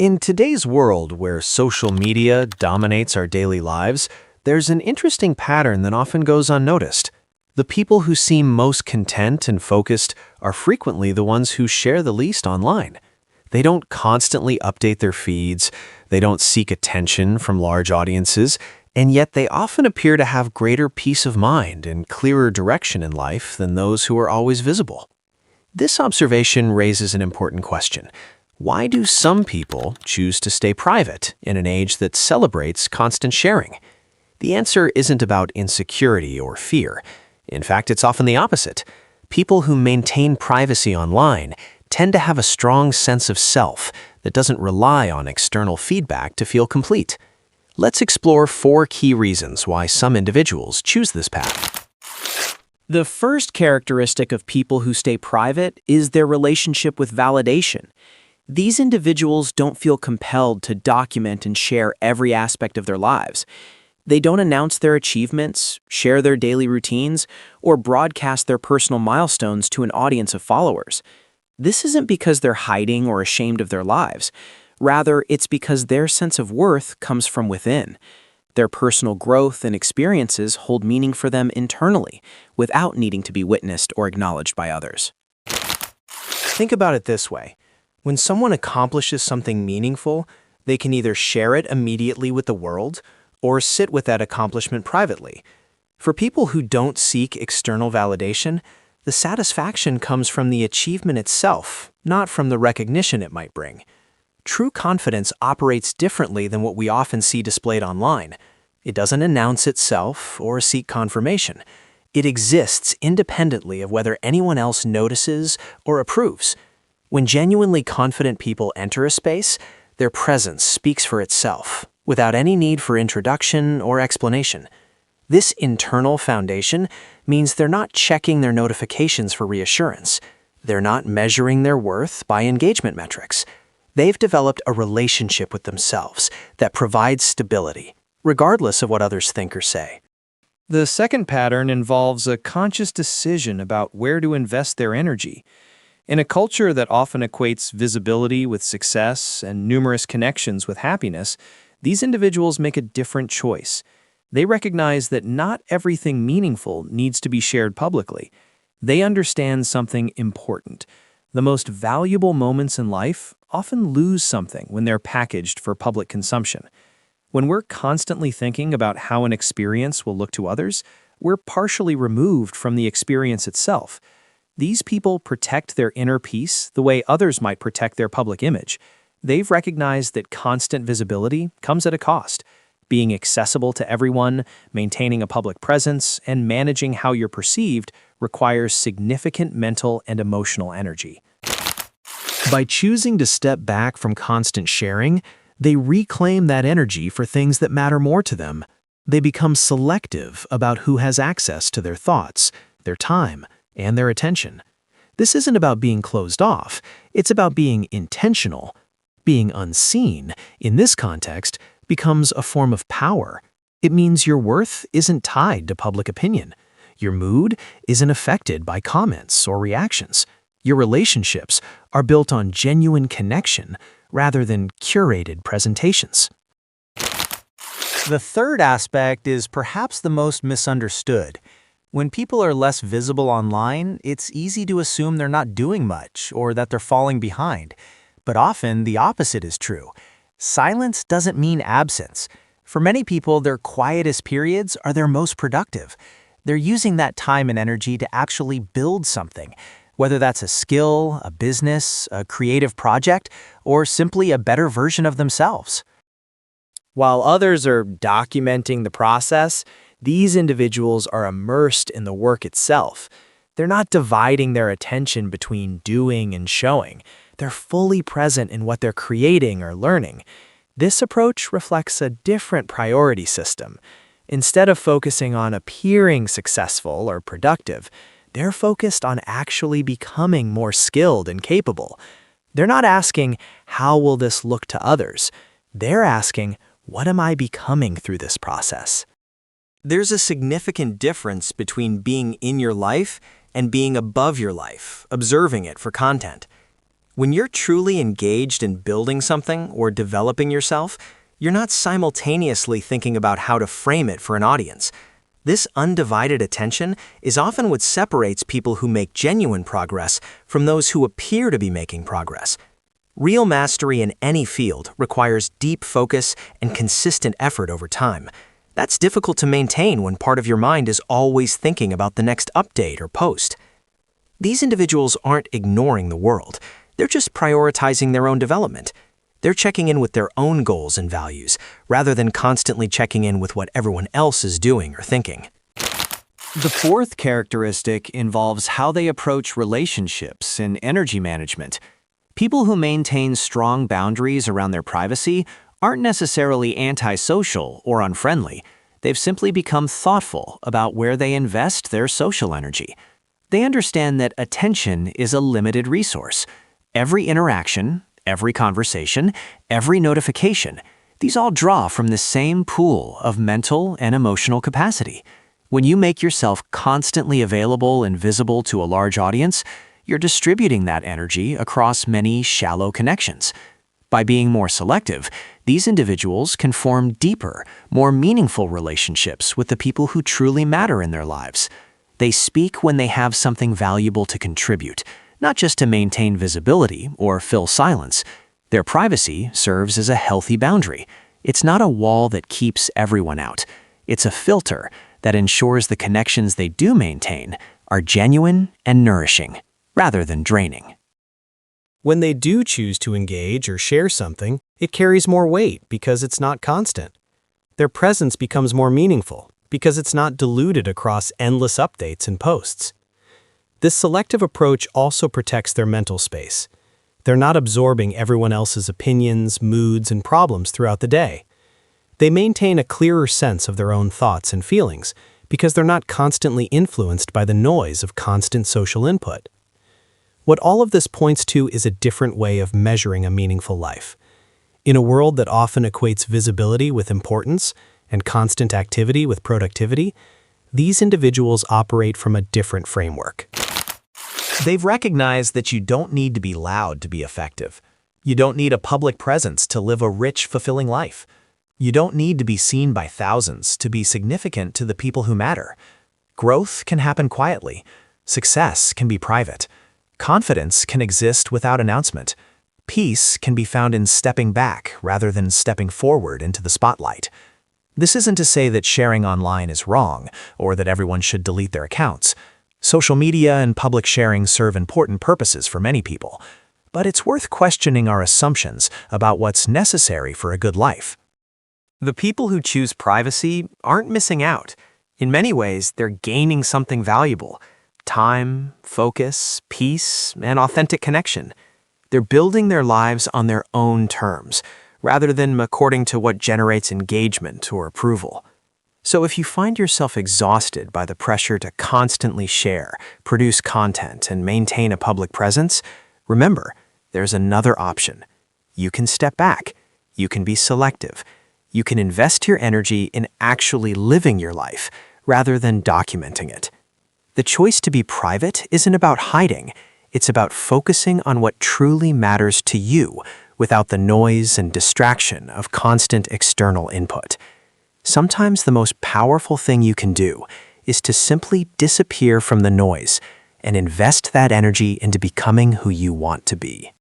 In today's world where social media dominates our daily lives, there's an interesting pattern that often goes unnoticed. The people who seem most content and focused are frequently the ones who share the least online. They don't constantly update their feeds, they don't seek attention from large audiences, and yet they often appear to have greater peace of mind and clearer direction in life than those who are always visible. This observation raises an important question. Why do some people choose to stay private in an age that celebrates constant sharing? The answer isn't about insecurity or fear. In fact, it's often the opposite. People who maintain privacy online tend to have a strong sense of self that doesn't rely on external feedback to feel complete. Let's explore 4 key reasons why some individuals choose this path. The first characteristic of people who stay private is their relationship with validation. These individuals don't feel compelled to document and share every aspect of their lives. They don't announce their achievements, share their daily routines, or broadcast their personal milestones to an audience of followers. This isn't because they're hiding or ashamed of their lives. Rather, it's because their sense of worth comes from within. Their personal growth and experiences hold meaning for them internally, without needing to be witnessed or acknowledged by others. Think about it this way. When someone accomplishes something meaningful, they can either share it immediately with the world or sit with that accomplishment privately. For people who don't seek external validation, the satisfaction comes from the achievement itself, not from the recognition it might bring. True confidence operates differently than what we often see displayed online. It doesn't announce itself or seek confirmation. It exists independently of whether anyone else notices or approves. When genuinely confident people enter a space, their presence speaks for itself, without any need for introduction or explanation. This internal foundation means they're not checking their notifications for reassurance. They're not measuring their worth by engagement metrics. They've developed a relationship with themselves that provides stability, regardless of what others think or say. The second pattern involves a conscious decision about where to invest their energy. In a culture that often equates visibility with success and numerous connections with happiness, these individuals make a different choice. They recognize that not everything meaningful needs to be shared publicly. They understand something important. The most valuable moments in life often lose something when they're packaged for public consumption. When we're constantly thinking about how an experience will look to others, we're partially removed from the experience itself. These people protect their inner peace the way others might protect their public image. They've recognized that constant visibility comes at a cost. Being accessible to everyone, maintaining a public presence, and managing how you're perceived requires significant mental and emotional energy. By choosing to step back from constant sharing, they reclaim that energy for things that matter more to them. They become selective about who has access to their thoughts, their time, and their attention. This isn't about being closed off, it's about being intentional. Being unseen, in this context, becomes a form of power. It means your worth isn't tied to public opinion. Your mood isn't affected by comments or reactions. Your relationships are built on genuine connection rather than curated presentations. The third aspect is perhaps the most misunderstood. When people are less visible online, it's easy to assume they're not doing much or that they're falling behind. But often the opposite is true. Silence doesn't mean absence. For many people, their quietest periods are their most productive. They're using that time and energy to actually build something, whether that's a skill, a business, a creative project, or simply a better version of themselves. While others are documenting the process, these individuals are immersed in the work itself. They're not dividing their attention between doing and showing. They're fully present in what they're creating or learning. This approach reflects a different priority system. Instead of focusing on appearing successful or productive, they're focused on actually becoming more skilled and capable. They're not asking, how will this look to others? They're asking, what am I becoming through this process? There's a significant difference between being in your life and being above your life, observing it for content. When you're truly engaged in building something or developing yourself, you're not simultaneously thinking about how to frame it for an audience. This undivided attention is often what separates people who make genuine progress from those who appear to be making progress. Real mastery in any field requires deep focus and consistent effort over time. That's difficult to maintain when part of your mind is always thinking about the next update or post. These individuals aren't ignoring the world. They're just prioritizing their own development. They're checking in with their own goals and values, rather than constantly checking in with what everyone else is doing or thinking. The fourth characteristic involves how they approach relationships and energy management. People who maintain strong boundaries around their privacy aren't necessarily antisocial or unfriendly. They've simply become thoughtful about where they invest their social energy. They understand that attention is a limited resource. Every interaction, every conversation, every notification, these all draw from the same pool of mental and emotional capacity. When you make yourself constantly available and visible to a large audience, you're distributing that energy across many shallow connections. By being more selective, these individuals can form deeper, more meaningful relationships with the people who truly matter in their lives. They speak when they have something valuable to contribute, not just to maintain visibility or fill silence. Their privacy serves as a healthy boundary. It's not a wall that keeps everyone out. It's a filter that ensures the connections they do maintain are genuine and nourishing, rather than draining. When they do choose to engage or share something, it carries more weight because it's not constant. Their presence becomes more meaningful because it's not diluted across endless updates and posts. This selective approach also protects their mental space. They're not absorbing everyone else's opinions, moods, and problems throughout the day. They maintain a clearer sense of their own thoughts and feelings because they're not constantly influenced by the noise of constant social input. What all of this points to is a different way of measuring a meaningful life. In a world that often equates visibility with importance and constant activity with productivity, these individuals operate from a different framework. They've recognized that you don't need to be loud to be effective. You don't need a public presence to live a rich, fulfilling life. You don't need to be seen by thousands to be significant to the people who matter. Growth can happen quietly. Success can be private. Confidence can exist without announcement. Peace can be found in stepping back rather than stepping forward into the spotlight. This isn't to say that sharing online is wrong or that everyone should delete their accounts. Social media and public sharing serve important purposes for many people, but it's worth questioning our assumptions about what's necessary for a good life. The people who choose privacy aren't missing out. In many ways, they're gaining something valuable: time, focus, peace, and authentic connection. They're building their lives on their own terms, rather than according to what generates engagement or approval. So if you find yourself exhausted by the pressure to constantly share, produce content, and maintain a public presence, remember, there's another option. You can step back. You can be selective. You can invest your energy in actually living your life, rather than documenting it. The choice to be private isn't about hiding. It's about focusing on what truly matters to you, without the noise and distraction of constant external input. Sometimes the most powerful thing you can do is to simply disappear from the noise and invest that energy into becoming who you want to be.